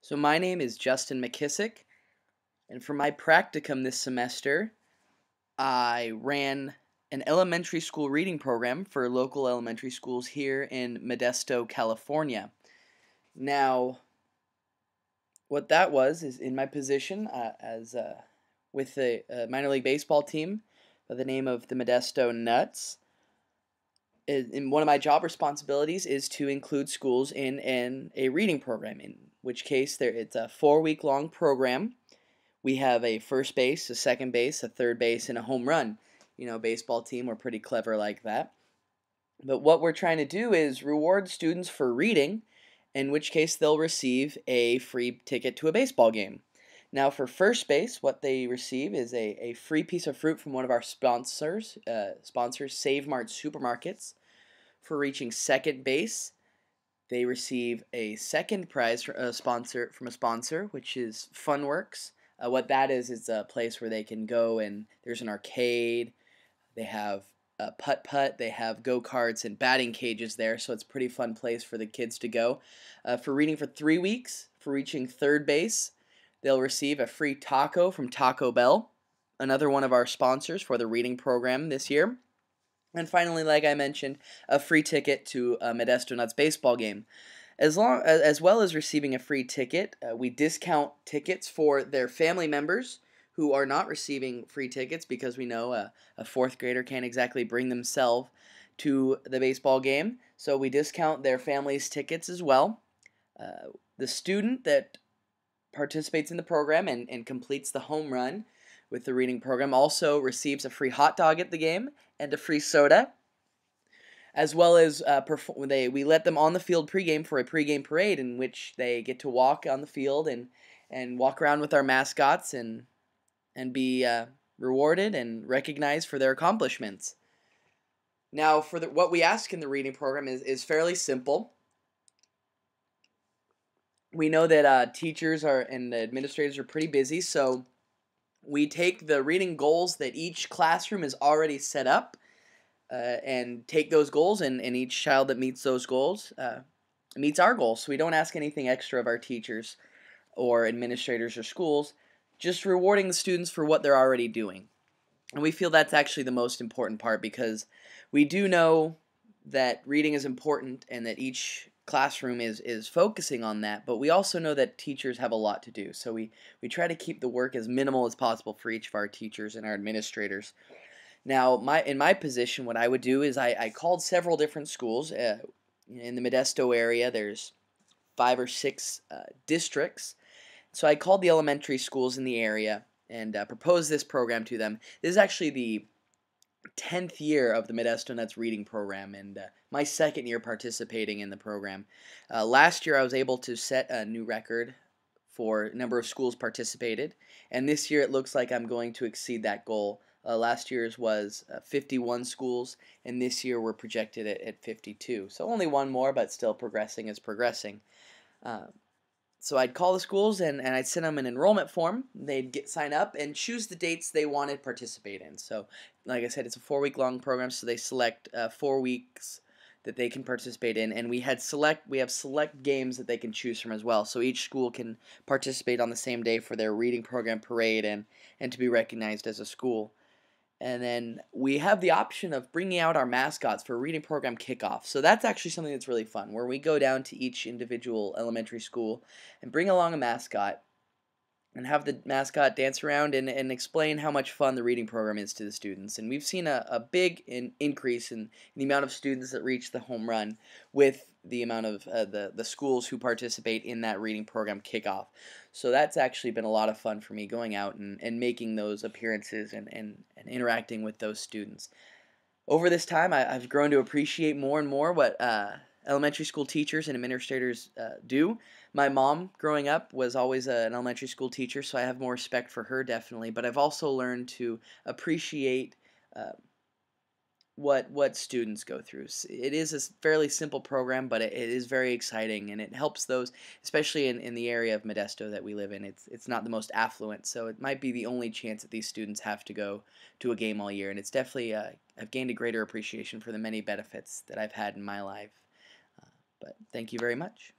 So my name is Justin McKissick, and for my practicum this semester, I ran an elementary school reading program for local elementary schools here in Modesto, California. Now, what that was is in my position as with the minor league baseball team by the name of the Modesto Nuts. In one of my job responsibilities is to include schools in a reading program, in which case it's a 4-week long program. We have a first base, a second base, a third base, and a home run. Baseball team, we're pretty clever like that. But what we're trying to do is reward students for reading, in which case they'll receive a free ticket to a baseball game. Now for first base, what they receive is a free piece of fruit from one of our sponsors, Save Mart Supermarkets. For reaching second base, they receive a second prize from a sponsor, which is Funworks. What that is a place where they can go and there's an arcade. They have putt-putt. They have go-karts and batting cages there, so it's a pretty fun place for the kids to go. For reading for 3 weeks, for reaching third base, they'll receive a free taco from Taco Bell, another one of our sponsors for the reading program this year. And finally, like I mentioned, a free ticket to a Modesto Nuts baseball game. As well as receiving a free ticket, we discount tickets for their family members who are not receiving free tickets because we know a fourth grader can't exactly bring themselves to the baseball game. So we discount their family's tickets as well. The student that participates in the program and completes the home run with the reading program also receives a free hot dog at the game and a free soda, as well as we let them on the field pregame for a pregame parade in which they get to walk on the field and walk around with our mascots and be rewarded and recognized for their accomplishments. Now, for what we ask in the reading program is fairly simple. We know that teachers and the administrators are pretty busy, so we take the reading goals that each classroom is already set up and take those goals, and each child that meets those goals meets our goals. So we don't ask anything extra of our teachers or administrators or schools, just rewarding the students for what they're already doing. And we feel that's actually the most important part because we do know that reading is important and that each classroom is focusing on that, but we also know that teachers have a lot to do. So we try to keep the work as minimal as possible for each of our teachers and our administrators. Now, in my position, what I would do is I called several different schools. In the Modesto area, there's 5 or 6 districts. So I called the elementary schools in the area and proposed this program to them. This is actually the 10th year of the Modesto Nuts reading program and my second year participating in the program. Last year I was able to set a new record for number of schools participated, and this year it looks like I'm going to exceed that goal. Last year's was 51 schools, and this year we're projected at 52. So only one more, but still progressing is progressing. So I'd call the schools and I'd send them an enrollment form. They'd sign up and choose the dates they wanted to participate in. So like I said, it's a 4-week long program, so they select 4 weeks that they can participate in, and we have select games that they can choose from as well. So each school can participate on the same day for their reading program parade and to be recognized as a school. And then we have the option of bringing out our mascots for reading program kickoff. So that's actually something that's really fun, where we go down to each individual elementary school and bring along a mascot and have the mascot dance around and explain how much fun the reading program is to the students. And we've seen a big increase in the amount of students that reach the home run with the amount of the schools who participate in that reading program kickoff. So that's actually been a lot of fun for me, going out and making those appearances and interacting with those students. Over this time, I've grown to appreciate more and more what elementary school teachers and administrators do. My mom, growing up, was always an elementary school teacher, so I have more respect for her, definitely. But I've also learned to appreciate what students go through. It is a fairly simple program, but it is very exciting, and it helps those, especially in the area of Modesto that we live in. It's not the most affluent, so it might be the only chance that these students have to go to a game all year. And it's definitely I've gained a greater appreciation for the many benefits that I've had in my life. But thank you very much.